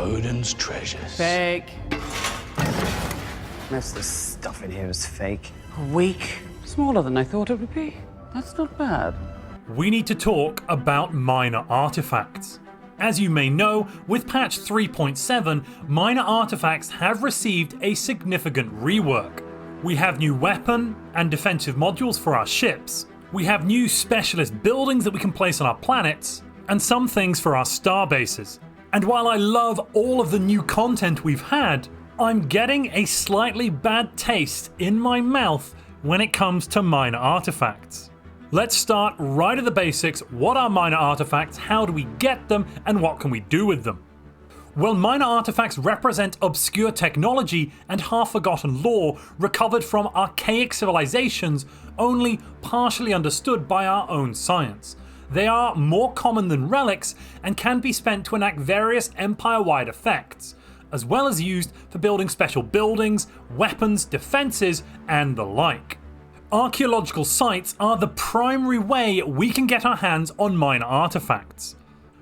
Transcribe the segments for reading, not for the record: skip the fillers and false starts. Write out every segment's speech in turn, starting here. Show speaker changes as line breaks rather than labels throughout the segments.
Odin's treasures.
Fake.
Most of the stuff in here is fake.
Weak. Smaller than I thought it would be. That's not bad.
We need to talk about minor artifacts. As you may know, with patch 3.7, minor artifacts have received a significant rework. We have new weapon and defensive modules for our ships. We have new specialist buildings that we can place on our planets, and some things for our star bases. And while I love all of the new content we've had, I'm getting a slightly bad taste in my mouth when it comes to minor artifacts. Let's start right at the basics. What are minor artifacts, how do we get them, and what can we do with them? Well, minor artifacts represent obscure technology and half-forgotten lore recovered from archaic civilizations only partially understood by our own science. They are more common than relics and can be spent to enact various empire-wide effects, as well as used for building special buildings, weapons, defenses, and the like. Archaeological sites are the primary way we can get our hands on minor artifacts.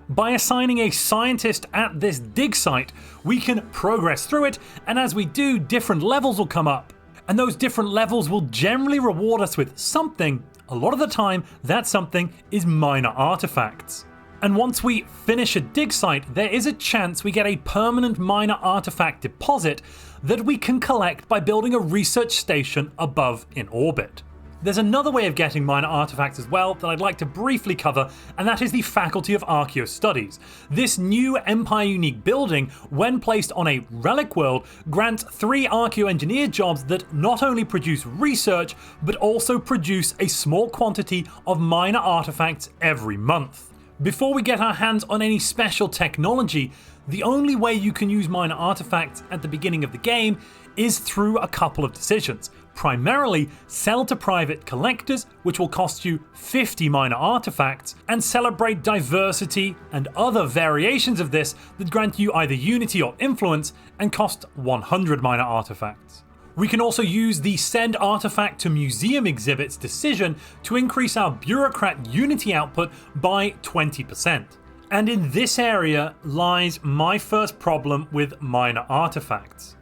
By assigning a scientist at this dig site, we can progress through it, and as we do, different levels will come up. And those different levels will generally reward us with something. A lot of the time, that something is minor artifacts. And once we finish a dig site, there is a chance we get a permanent minor artifact deposit that we can collect by building a research station above in orbit. There's another way of getting minor artifacts as well that I'd like to briefly cover, and that is the Faculty of Archaeo Studies. This new Empire-unique building, when placed on a Relic World, grants 3 Archaeo engineer jobs that not only produce research, but also produce a small quantity of minor artifacts every month. Before we get our hands on any special technology, the only way you can use minor artifacts at the beginning of the game is through a couple of decisions. Primarily, sell to private collectors, which will cost you 50 minor artifacts, and celebrate diversity and other variations of this that grant you either unity or influence and cost 100 minor artifacts. We can also use the send artifact to museum exhibits decision to increase our bureaucrat unity output by 20%. And in this area lies my first problem with minor artifacts.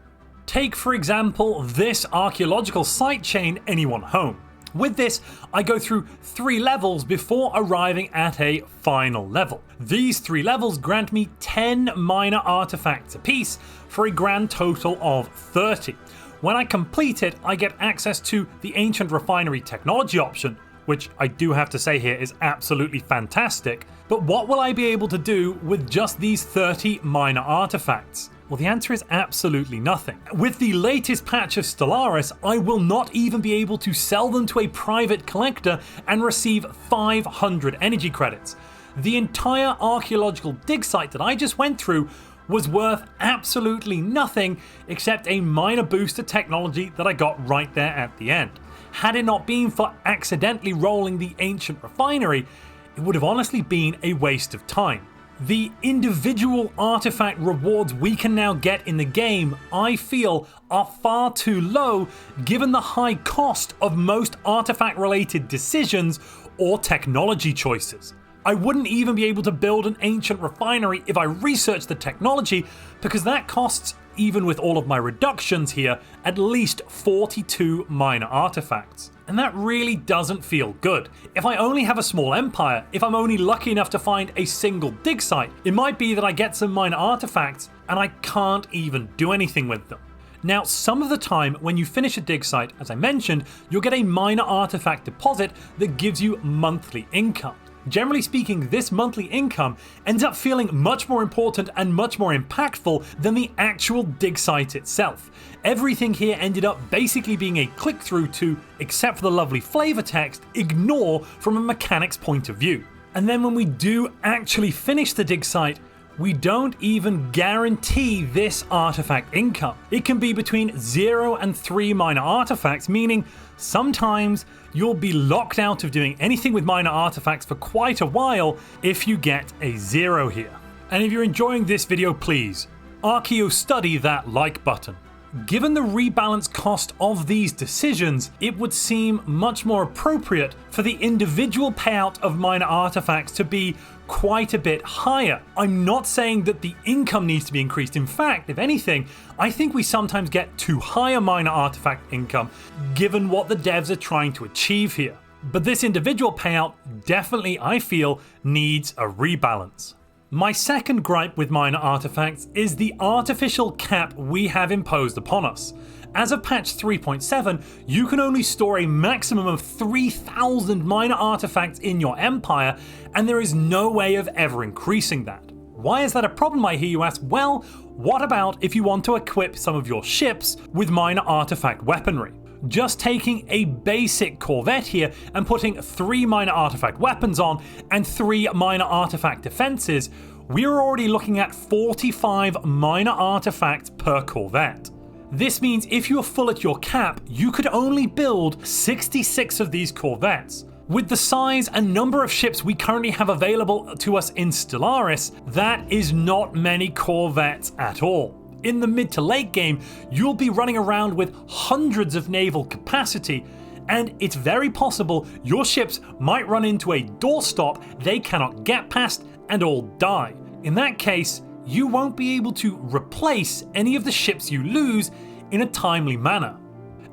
Take, for example, this archaeological site chain, Anyone Home. With this, I go through 3 levels before arriving at a final level. These 3 levels grant me 10 minor artifacts apiece for a grand total of 30. When I complete it, I get access to the Ancient Refinery technology option, which I do have to say here is absolutely fantastic. But what will I be able to do with just these 30 minor artifacts? Well, the answer is absolutely nothing. With the latest patch of Stellaris, I will not even be able to sell them to a private collector and receive 500 energy credits. The entire archaeological dig site that I just went through was worth absolutely nothing except a minor boost to technology that I got right there at the end. Had it not been for accidentally rolling the Ancient Refinery, it would have honestly been a waste of time. The individual artifact rewards we can now get in the game, I feel, are far too low given the high cost of most artifact related decisions or technology choices. I wouldn't even be able to build an Ancient Refinery if I researched the technology, because that costs, even with all of my reductions here, at least 42 minor artifacts. And that really doesn't feel good. If I only have a small empire, if I'm only lucky enough to find a single dig site, it might be that I get some minor artifacts and I can't even do anything with them. Now, some of the time when you finish a dig site, as I mentioned, you'll get a minor artifact deposit that gives you monthly income. Generally speaking, this monthly income ends up feeling much more important and much more impactful than the actual dig site itself. Everything here ended up basically being a click-through to, except for the lovely flavor text, ignore from a mechanics point of view. And then when we do actually finish the dig site, we don't even guarantee this artifact income. It can be between 0 and 3 minor artifacts, meaning sometimes you'll be locked out of doing anything with minor artifacts for quite a while if you get a 0 here. And if you're enjoying this video, please, Archaeo study that like button. Given the rebalance cost of these decisions, it would seem much more appropriate for the individual payout of minor artifacts to be quite a bit higher. I'm not saying that the income needs to be increased. In fact, if anything, I think we sometimes get too high a minor artifact income given what the devs are trying to achieve here. But this individual payout definitely, I feel, needs a rebalance. My second gripe with minor artifacts is the artificial cap we have imposed upon us. As of patch 3.7, you can only store a maximum of 3,000 minor artifacts in your empire, and there is no way of ever increasing that. Why is that a problem, I hear you ask? Well, what about if you want to equip some of your ships with minor artifact weaponry? Just taking a basic corvette here and putting 3 minor artifact weapons on and 3 minor artifact defenses, we're already looking at 45 minor artifacts per corvette. This means if you are full at your cap, you could only build 66 of these corvettes. With the size and number of ships we currently have available to us in Stellaris, that is not many corvettes at all. In the mid to late game, you'll be running around with hundreds of naval capacity, and it's very possible your ships might run into a doorstop they cannot get past and all die. In that case, you won't be able to replace any of the ships you lose in a timely manner.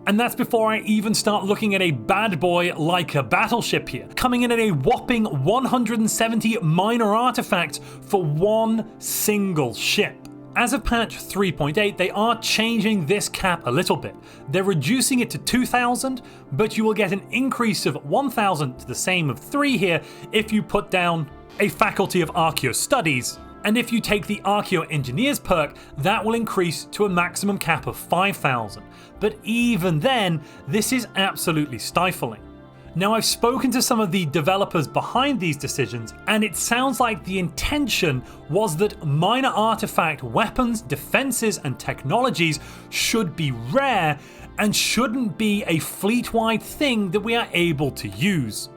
And that's before I even start looking at a bad boy like a battleship here, coming in at a whopping 170 minor artifacts for one single ship. As of patch 3.8, they are changing this cap a little bit. They're reducing it to 2,000, but you will get an increase of 1,000 to the same of 3 here if you put down a faculty of Archaeo Studies. And if you take the Archaeo Engineers perk, that will increase to a maximum cap of 5,000. But even then, this is absolutely stifling. Now, I've spoken to some of the developers behind these decisions, and it sounds like the intention was that minor artifact weapons, defenses, and technologies should be rare and shouldn't be a fleet-wide thing that we are able to use.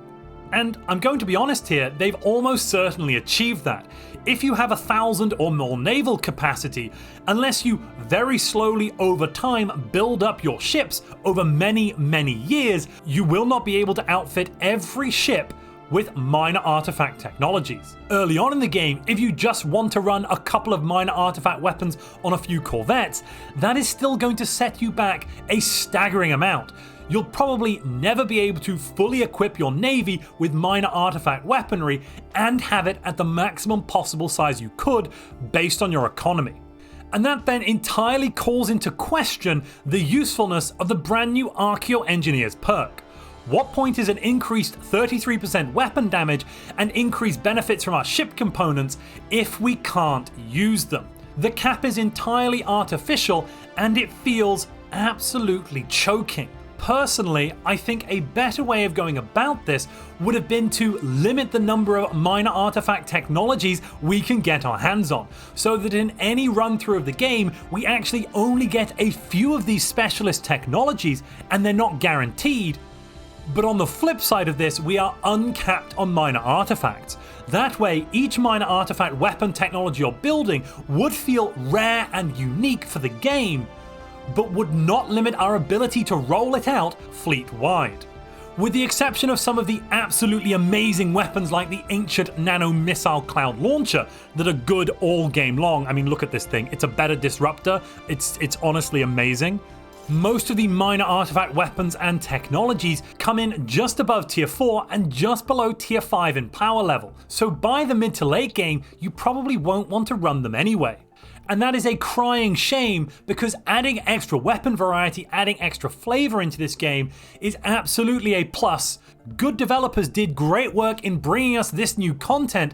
And I'm going to be honest here, they've almost certainly achieved that. If you have 1,000 or more naval capacity, unless you very slowly over time build up your ships over many years, you will not be able to outfit every ship with minor artifact technologies. Early on in the game, if you just want to run a couple of minor artifact weapons on a few corvettes, that is still going to set you back a staggering amount. You'll probably never be able to fully equip your navy with minor artifact weaponry and have it at the maximum possible size you could based on your economy. And that then entirely calls into question the usefulness of the brand new Archaeo Engineers perk. What point is an increased 33% weapon damage and increased benefits from our ship components if we can't use them? The cap is entirely artificial and it feels absolutely choking. Personally, I think a better way of going about this would have been to limit the number of minor artifact technologies we can get our hands on, so that in any run through of the game, we actually only get a few of these specialist technologies and they're not guaranteed. But on the flip side of this, we are uncapped on minor artifacts. That way, each minor artifact weapon technology you're building would feel rare and unique for the game, but would not limit our ability to roll it out fleet-wide. With the exception of some of the absolutely amazing weapons like the ancient nano missile cloud launcher that are good all game long. I mean, look at this thing. It's a better disruptor. It's honestly amazing. Most of the minor artifact weapons and technologies come in just above tier 4 and just below tier 5 in power level. So by the mid to late game, you probably won't want to run them anyway. And that is a crying shame, because adding extra weapon variety, adding extra flavor into this game is absolutely a plus. Good developers did great work in bringing us this new content,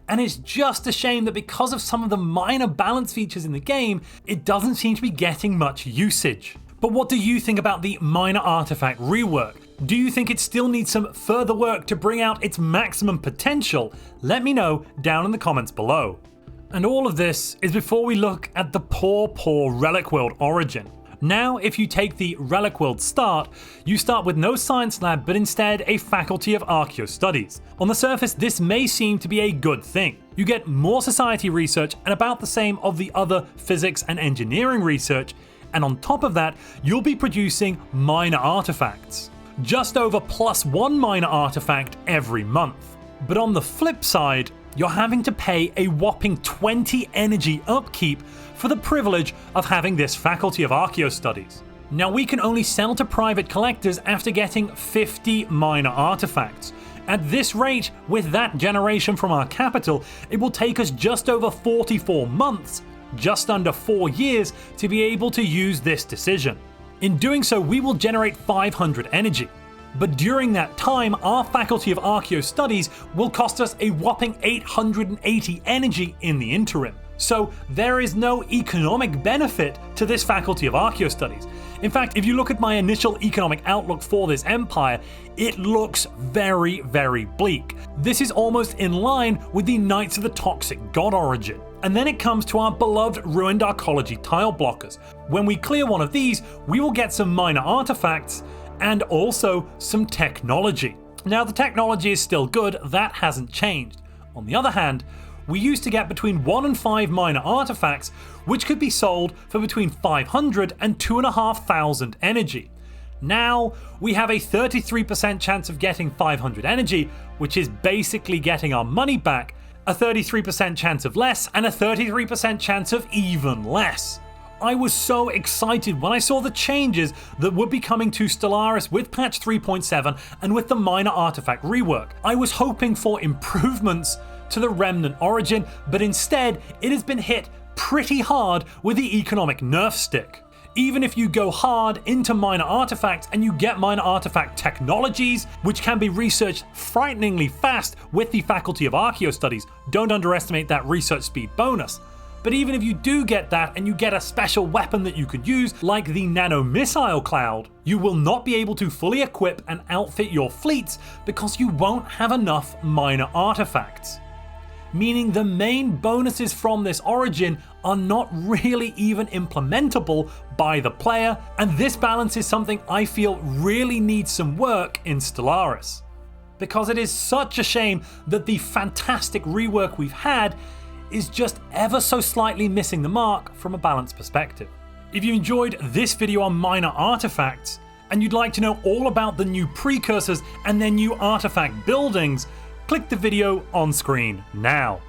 and it's just a shame that because of some of the minor balance features in the game, it doesn't seem to be getting much usage. But what do you think about the minor artifact rework? Do you think it still needs some further work to bring out its maximum potential? Let me know down in the comments below. And all of this is before we look at the poor Relic World origin. Now, if you take the Relic World start, you start with no science lab, but instead a faculty of Archaeo Studies. On the surface, this may seem to be a good thing. You get more society research and about the same of the other physics and engineering research, and on top of that, you'll be producing minor artifacts. Just over +1 minor artifact every month. But on the flip side, you're having to pay a whopping 20 energy upkeep for the privilege of having this faculty of Archaeo studies. Now we can only sell to private collectors after getting 50 minor artifacts. At this rate, with that generation from our capital, it will take us just over 44 months, just under 4 years, to be able to use this decision. In doing so, we will generate 500 energy. But during that time, our Faculty of Archaeo Studies will cost us a whopping 880 energy in the interim. So there is no economic benefit to this Faculty of Archaeo Studies. In fact, if you look at my initial economic outlook for this empire, it looks very, very bleak. This is almost in line with the Knights of the Toxic God origin. And then it comes to our beloved Ruined Arcology tile blockers. When we clear one of these, we will get some minor artifacts and also some technology. Now the technology is still good, that hasn't changed. On the other hand, we used to get between 1 and 5 minor artifacts, which could be sold for between 500 and 2,500 energy. Now we have a 33% chance of getting 500 energy, which is basically getting our money back, a 33% chance of less, and a 33% chance of even less. I was so excited when I saw the changes that would be coming to Stellaris with patch 3.7 and with the minor artifact rework. I was hoping for improvements to the Remnant origin, but instead it has been hit pretty hard with the economic nerf stick. Even if you go hard into minor artifacts and you get minor artifact technologies, which can be researched frighteningly fast with the Faculty of Archaeo Studies, don't underestimate that research speed bonus. But even if you do get that and you get a special weapon that you could use, like the nano missile cloud, you will not be able to fully equip and outfit your fleets because you won't have enough minor artifacts. Meaning the main bonuses from this origin are not really even implementable by the player, and this balance is something I feel really needs some work in Stellaris. Because it is such a shame that the fantastic rework we've had is just ever so slightly missing the mark from a balance perspective. If you enjoyed this video on minor artifacts, and you'd like to know all about the new precursors and their new artifact buildings, click the video on screen now.